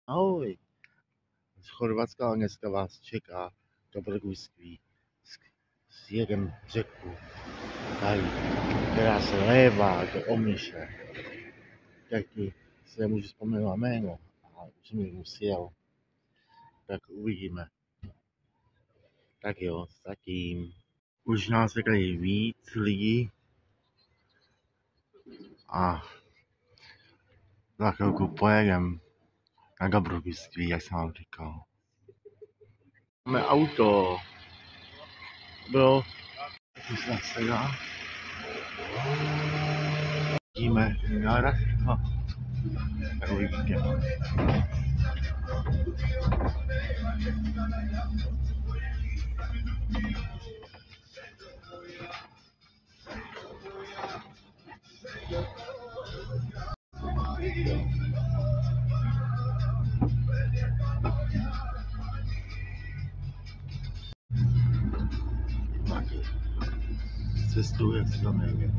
Ahoj, z Chorvatska, dneska vás čeká dobrodružství s jedem řeku, tady, která se lévá do Omiše. Taky si nemůžu vzpomenout jméno, a už mi musel, tak uvidíme. Tak jo, zatím. Už nás je tady víc lidí a za chvilku pojedem na dobrodružství, jak jsem vám říkal. Máme auto. Bylo, už snad se dá. Vidíme náraz. Tak uvidíte. Cestu, jak se to jmenuje.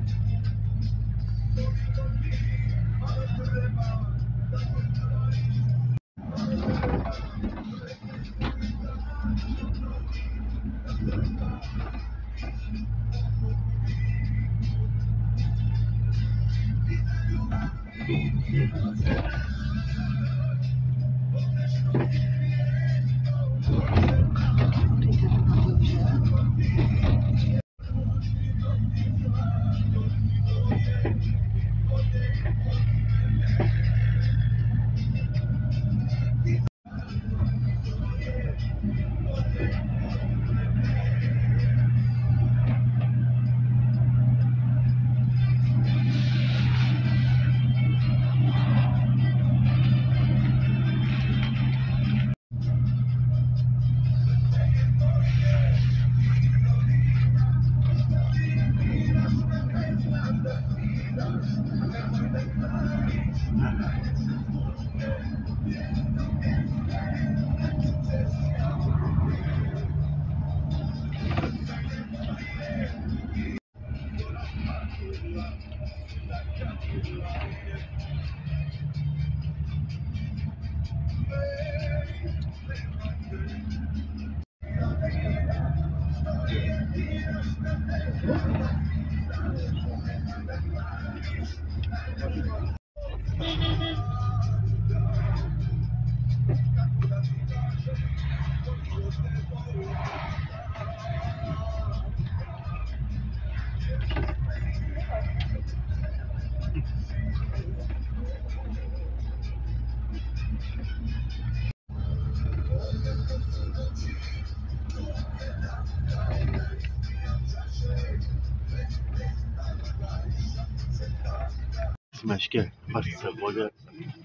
Jsme ještě v pačce vodě,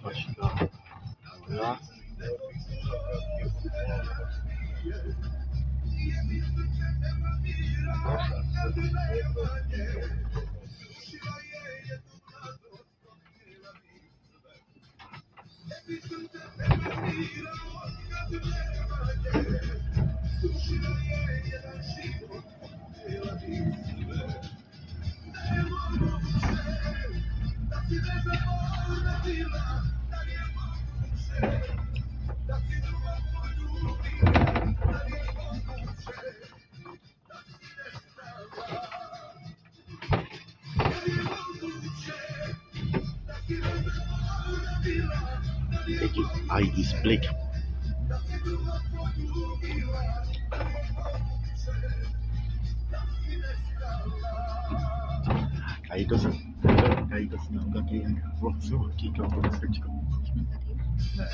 pačka voda. Jaký ID split. Tady to si nám taky vlastně kýkal to městečko. Ne.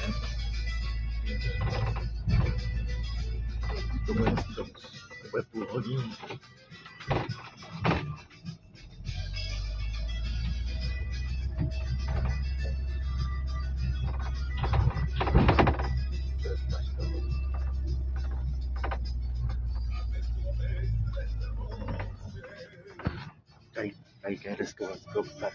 To bude půl hodiny. Tady je riskovat tak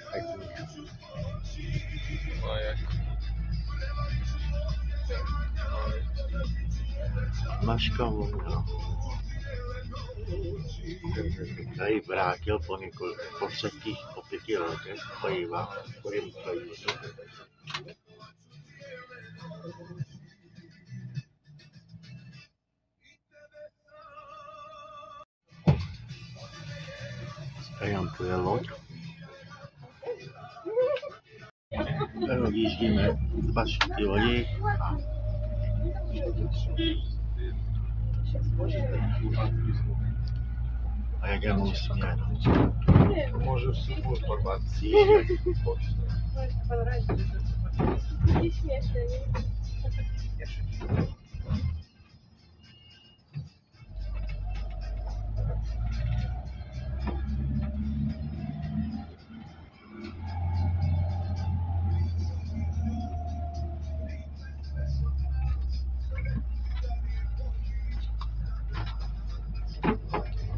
Maška volna. Tady vrátil po 5 letech, pojívá, pojím. tu je loď. Odjíždíme z bašty lodi a jak já můžu smět. Можешь всего порваться. Не смешно,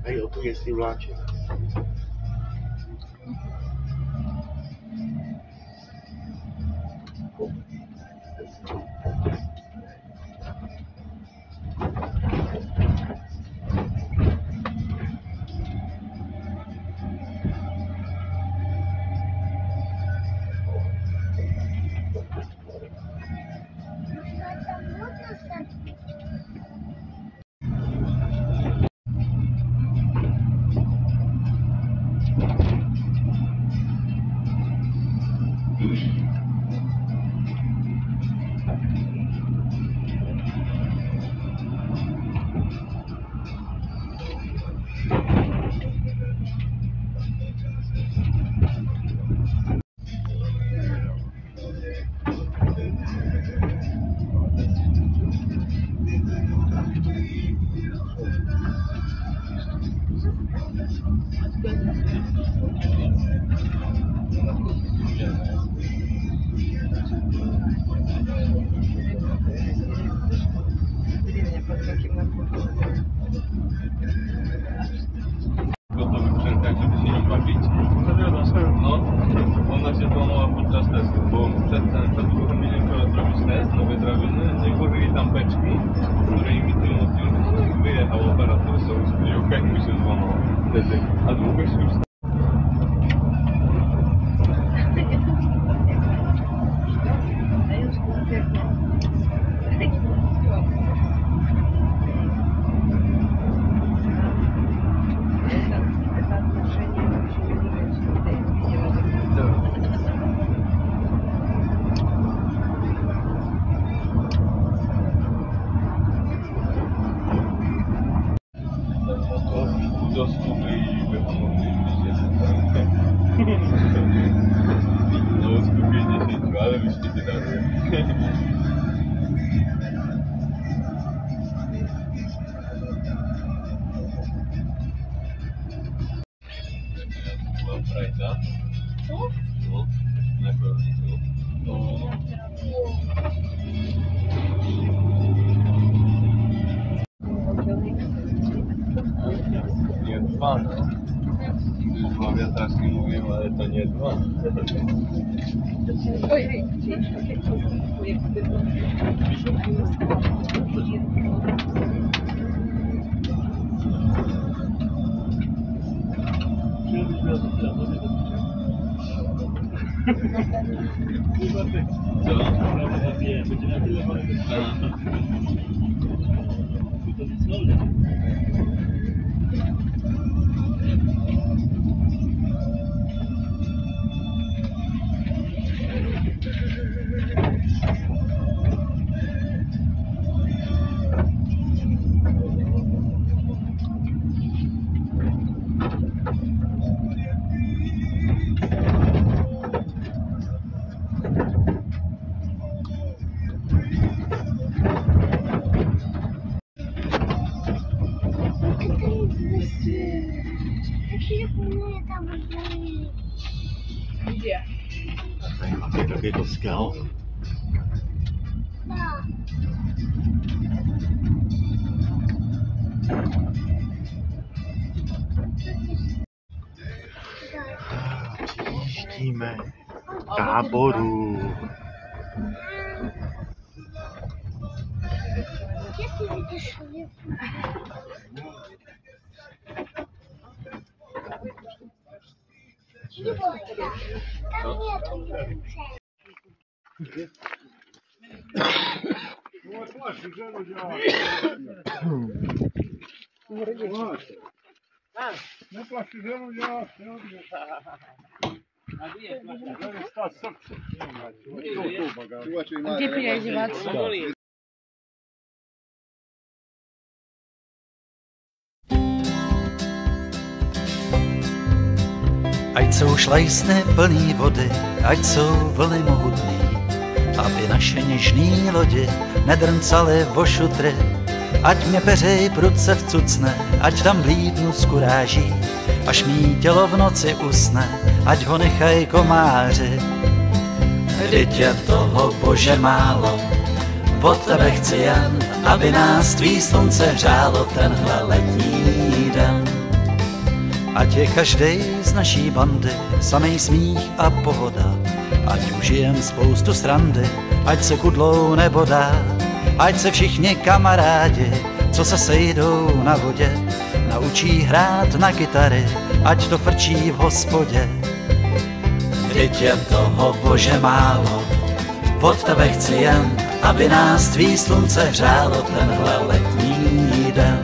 Hej, o tu jestli vláček. Gotowy sprzęt, tak żeby się nią bawić. No, ona się złamała podczas testu, bo przed uruchomieniem trzeba zrobić test, nowe drabiny, no i włożyli tam beczki, które imitują odciążenie. Wyjechał operator z spółdziałka i mi się złamał wtedy, a długo się już do skóry i wyhamowaliście no skupienie 10, ale byście nie dali. Była frajda. No, na końcu. No. Nie dwa, no. Już dwa wiatraczki mówię, ale to nie dwa. Ojej, Какие мы там были? Где? Как это скал. Да. Přijíždíme k táboru. Где ты видишь рыбу? Чего? Там нету рыбы. Neplaši ženu dělat, jo. Gdje priježivač? Ať jsou šlajsny plný vody, ať jsou vlny mohutný, aby naše něžný lodi nedrncaly vo šutry. Ať mě peřej prudce vcucne, ať tam blídnu z kuráží, až mý tělo v noci usne, ať ho nechaj komáři. Vždyť je toho, Bože, málo, od tebe chci jen, aby nás tvý slunce hřálo tenhle letní den. Ať je každej z naší bandy samej smích a pohoda, ať užijem spoustu srandy, ať se kudlou nebodá, ať se všichni kamarádi, co se sejdou na vodě, naučí hrát na kytary, ať to frčí v hospodě. Vždyť je toho, Bože, málo, od tebe chci jen, aby nás tvý slunce hřálo tenhle letní den.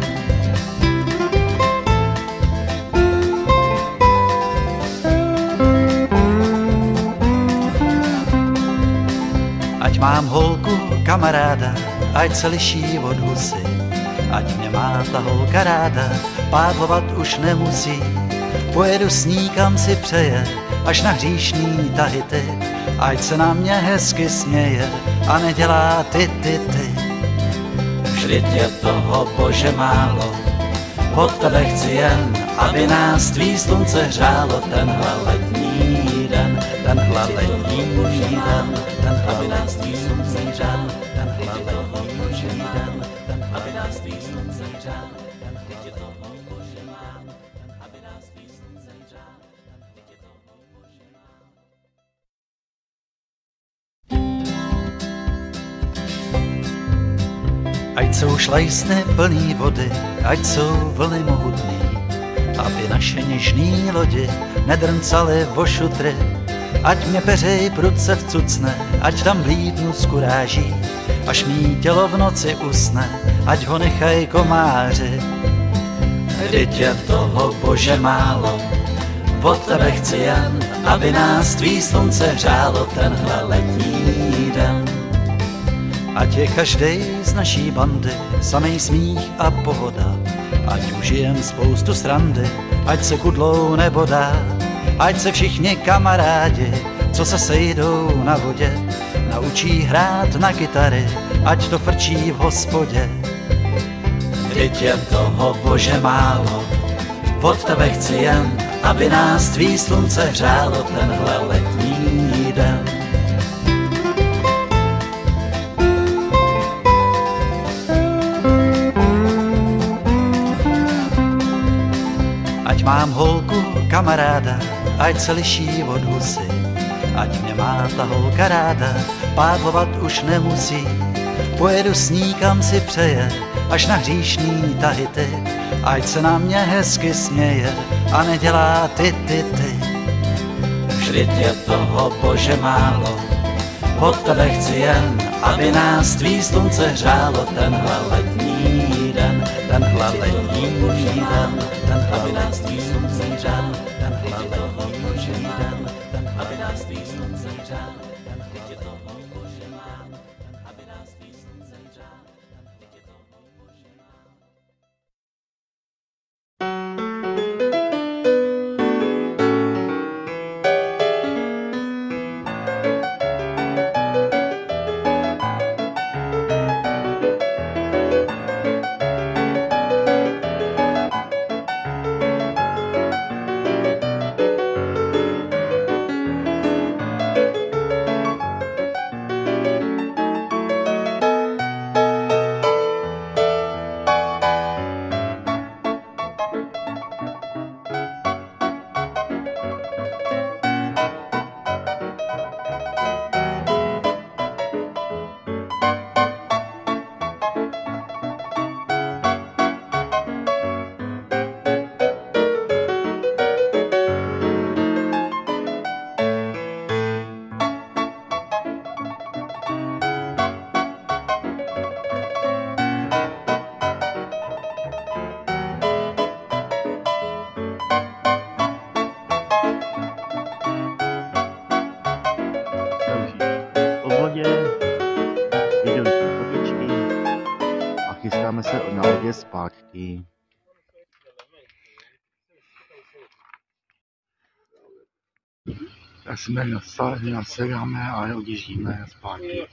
Ať mám holku, kamaráda, ať se liší od husy, ať mě má ta holka ráda, pádlovat už nemusí. Pojedu s ní, kam si přeje, až na hříšný tahy ty, ať se na mě hezky směje a nedělá ty. Vždyť je toho, Bože, málo, od tebe chci jen, aby nás tvý slunce hřálo tenhle letní den, tenhle letní den, aby nás tvý slunce hřálo, tenhle letní den, aby nás tvý slunce hřálo, vždyť je toho, Bože, málo, aby nás tvý slunce hřálo, vždyť je toho, Bože, málo. Ať jsou šlajsny plný vody, ať jsou vlny mohutný, aby naše něžný lodi nedrncaly vo šutry. Ať mě peřej prudce vcucne, ať tam blídnu z kuráží, až mý tělo v noci usne, ať ho nechaj komáři. Vždyť je toho, Bože, málo, od tebe chci jen, aby nás tvý slunce hřálo tenhle letní den. Ať je každej z naší bandy samej smích a pohoda, ať užijem spoustu srandy, ať se kudlou nebodá, ať se všichni kamarádi, co se sejdou na vodě, naučí hrát na kytary, ať to frčí v hospodě. Vždyť je toho, Bože, málo, od tebe chci jen, aby nás tvý slunce hřálo tenhle letní den. Ať mám holku, kamaráda, ať se liší od husy, ať mě má ta holka ráda, pádlovat už nemusí. Pojedu s ní, kam si přeje, až na hříšný tahy ty, ať se na mě hezky směje a nedělá ty. Vždyť je toho, Bože, málo, od tebe chci jen, aby nás tvý slunce hřálo tenhle letní den, tenhle letní den, aby nás tvý slunce hřálo, tenhle letní den, aby nás tvý slunce hřálo, vždyť je toho, Bože, málo, aby nás tvý slunce hřálo, vždyť je toho, Bože, málo. Vracíme se na lodě zpátky. Tak jsme nasedáme a odjíždíme zpátky.